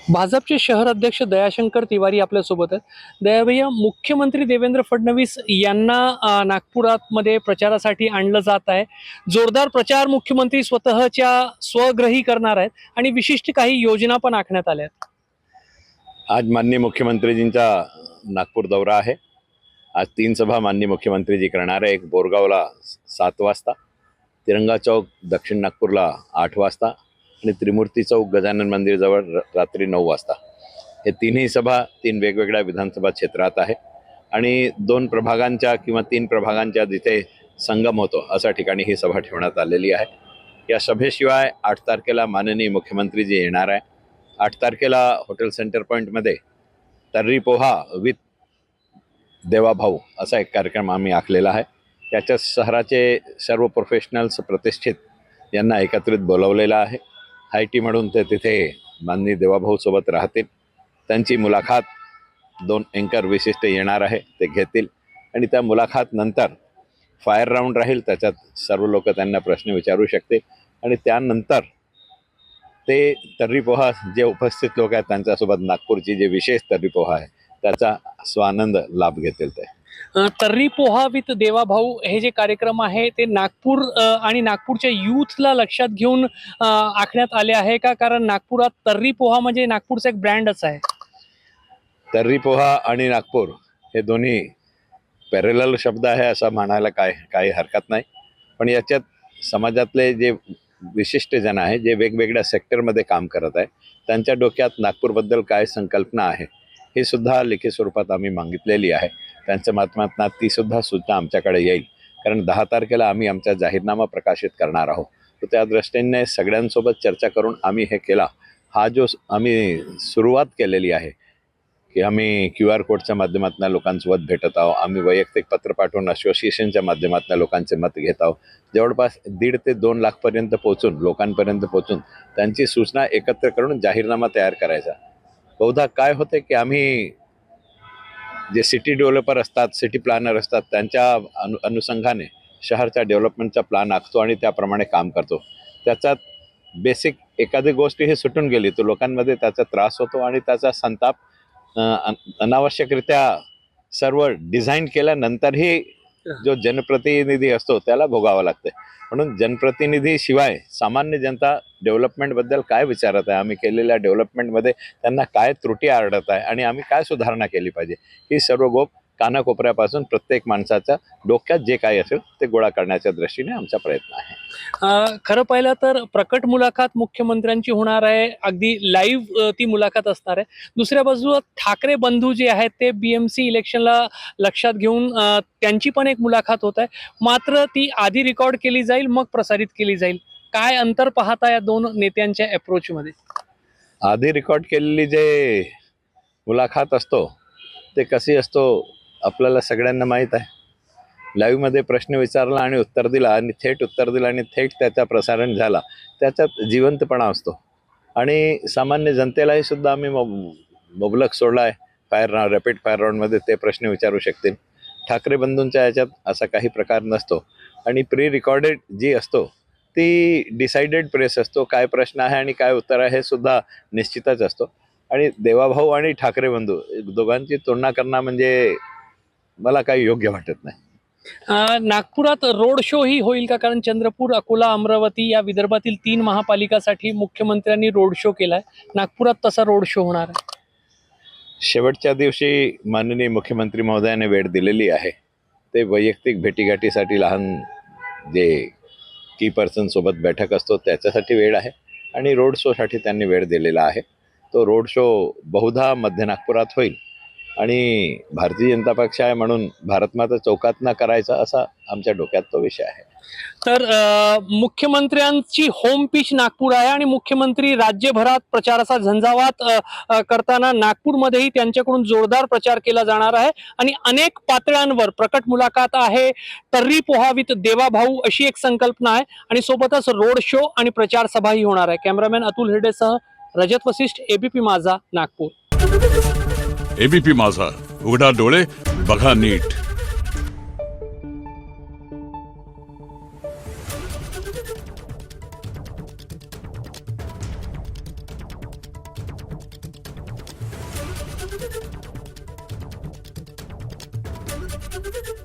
भाजपचे शहर अध्यक्ष दयाशंकर तिवारी आपल्यासोबत आहेत. दया भैया, मुख्यमंत्री देवेंद्र फडणवीस यांना नागपुरात मध्ये प्रचारासाठी आणलं जात आहे. जोरदार प्रचार मुख्यमंत्री स्वतःच्या स्वग्रही करणार आहेत आणि विशिष्ट काही योजना पण आखण्यात आल्या आहेत. आज माननीय मुख्यमंत्रीजींचा नागपूर दौरा आहे. आज 3 सभा माननीय मुख्यमंत्रीजी करणार आहे. एक बोरगावला 7 वाजता, तिरंगा चौक दक्षिण नागपूरला 8 वाजता आणि त्रिमूर्ती चौक गजानन मंदिरजवळ रात्री 9 वाजता. हे तिन्ही सभा 3 वेगवेगळ्या विधानसभा क्षेत्रात आहे आणि 2 प्रभागांच्या किंवा 3 प्रभागांच्या जिथे संगम होतो अशा ठिकाणी ही सभा ठेवण्यात आलेली आहे. या सभेशिवाय 8 तारखेला माननीय मुख्यमंत्रीजी येणार आहे. 8 तारखेला हॉटेल सेंटर पॉईंटमध्ये तर्री पोहा विथ देवाभाऊ असा एक कार्यक्रम आम्ही आखलेला आहे. त्याच्या शहराचे सर्व प्रोफेशनल्स प्रतिष्ठित यांना एकत्रित बोलवलेलं आहे. हाय टी म्हणून ते तिथे माननीय देवाभाऊसोबत राहतील. त्यांची मुलाखत 2 अँकर विशिष्ट येणार आहे, ते घेतील आणि त्या मुलाखत नंतर फायर राऊंड राहील. त्याच्यात सर्व लोक त्यांना प्रश्न विचारू शकते आणि त्यानंतर ते तर्री पोहा जे उपस्थित लोक आहेत त्यांच्यासोबत नागपूरची जे विशेष तर्री पोहा आहे त्याचा स्वानंद लाभ घेतील. ते तर्री पोहा विथ देवाभाऊ हे जे कार्यक्रम आहे ते नागपूर आणि नागपूरच्या यूथला लक्षात घेऊन आखण्यात आले आहे का? कारण नागपुरात तर्री पोहा म्हणजे नागपूरचा एक ब्रँडच आहे. तर्री पोहा आणि नागपूर हे दोन्ही पॅरलल शब्द आहे असं म्हणायला काही हरकत नाही. पण याच्यात समाजातले जे विशिष्ट जण आहे, जे वेगवेगळ्या सेक्टरमध्ये काम करत आहे, त्यांच्या डोक्यात नागपूरबद्दल काय संकल्पना आहे हे सुद्धा लिखित स्वरूपात आम्ही मागितलेली आहे. त्यांच्या माध्यमातून ती सुद्धा सूचना आमच्याकडे येईल. कारण 10 तारखेला आम्ही आमचा जाहीरनामा प्रकाशित करणार आहोत. तर त्या दृष्टीने सगळ्यांसोबत चर्चा करून आम्ही हे केला. हा जो आम्ही सुरुवात केलेली आहे की आम्ही QR कोडच्या माध्यमातून लोकांसोबत भेटत आहोत, आम्ही वैयक्तिक पत्र पाठवून असोसिएशनच्या माध्यमातून लोकांचे मत घेत आहोत. जवळपास 1.5 ते 2 लाखपर्यंत पोहोचून लोकांपर्यंत पोहोचून त्यांची सूचना एकत्र करून जाहीरनामा तयार करायचा. बहुधा काय होते की आम्ही जे सिटी डेव्हलपर असतात, सिटी प्लॅनर असतात, त्यांच्या अनुषंगाने शहरच्या डेव्हलपमेंटचा प्लॅन आखतो आणि त्याप्रमाणे काम करतो. त्याच्यात बेसिक एखादी गोष्ट ही सुटून गेली तर लोकांमध्ये त्याचा त्रास होतो आणि त्याचा संताप अनावश्यकरित्या सर्व डिझाईन केल्यानंतरही जो जनप्रतिनिधी असतो त्याला भोगावं लागते. म्हणून जनप्रतिनिधीशिवाय सामान्य जनता डेव्हलपमेंटबद्दल काय विचारत आहे, आम्ही केलेल्या डेव्हलपमेंटमध्ये त्यांना काय त्रुटी आढळत आहे आणि आम्ही काय सुधारणा केली पाहिजे, ही सर्व गोप कानाकोपऱ्यापासून प्रत्येक माणसाच्या डोक्यात जे काही असेल ते गोळा करण्याच्या दृष्टीने आमचा प्रयत्न आहे. खरं पाहिलं तर प्रकट मुलाखत मुख्यमंत्र्यांची होणार आहे, अगदी लाईव्ह ती मुलाखत असणार आहे. दुसऱ्या बाजूला ठाकरे बंधू जे आहेत ते BMC इलेक्शनला लक्षात घेऊन त्यांची पण एक मुलाखत होत आहे. मात्र ती आधी रेकॉर्ड केली जाईल, मग प्रसारित केली जाईल. काय अंतर पाहता या 2 नेत्यांच्या अप्रोचमध्ये? आधी रेकॉर्ड केलेली जे मुलाखत असतो ते कशी असतो आपल्याला सगळ्यांना माहीत आहे. लाईव्हमध्ये प्रश्न विचारला आणि उत्तर दिला आणि थेट उत्तर दिलं आणि थेट त्याचा प्रसारण झाला, त्याच्यात जिवंतपणा असतो आणि सामान्य जनतेलाही सुद्धा आम्ही मुबलक सोडला आहे. रॅपिड फायर राऊंडमध्ये ते प्रश्न विचारू शकतील. ठाकरे बंधूंच्या याच्यात असा काही प्रकार नसतो आणि प्री रेकॉर्डेड जी असतो ती डिसाइडेड प्रेस असतो. काय प्रश्न आहे आणि काय उत्तर आहे हे सुद्धा निश्चितच असतो. आणि देवाभाऊ आणि ठाकरे बंधू दोघांची तुलना करणं म्हणजे मला काही योग्य वाटत नाही. नागपुरात रोड शो ही होईल का? कारण चंद्रपूर, अकोला, अमरावती या विदर्भातील 3 महापालिकासाठी मुख्यमंत्र्यांनी रोड शो केलाय. नागपुरात तसा रोड शो होणार आहे. शेवटच्या दिवशी माननीय मुख्यमंत्री महोदयाने वेळ दिलेली आहे. ते वैयक्तिक भेटीगाठीसाठी लहान जे की पर्सन सोबत बैठक असतो त्याच्यासाठी वेळ आहे आणि रोड शोसाठी त्यांनी वेळ दिलेला आहे. तो रोड शो बहुधा मध्य नागपुरात होईल आणि भारतीय जनता पक्ष आहे म्हणून भारतमाता चौकात न करायचा असा आमच्या डोक्यात तो विषय आहे. तर मुख्यमंत्र्यांची होम पिच नागपूर आहे आणि मुख्यमंत्री राज्यभरात प्रचाराचा झंझावात करताना नागपूरमध्येही त्यांच्याकडून जोरदार प्रचार केला जाणार आहे आणि अनेक पातळ्यांवर प्रकट मुलाखत आहे, तर्री पोहा विथ देवाभाऊ अशी एक संकल्पना आहे आणि सोबतच रोड शो आणि प्रचार सभाही होणार आहे. कॅमेरामॅन अतुल हिरडेसह रजत वशिष्ठ, ABP माझा, नागपूर. ABP माझा, उघडा डोळे बघा नीट. आहे.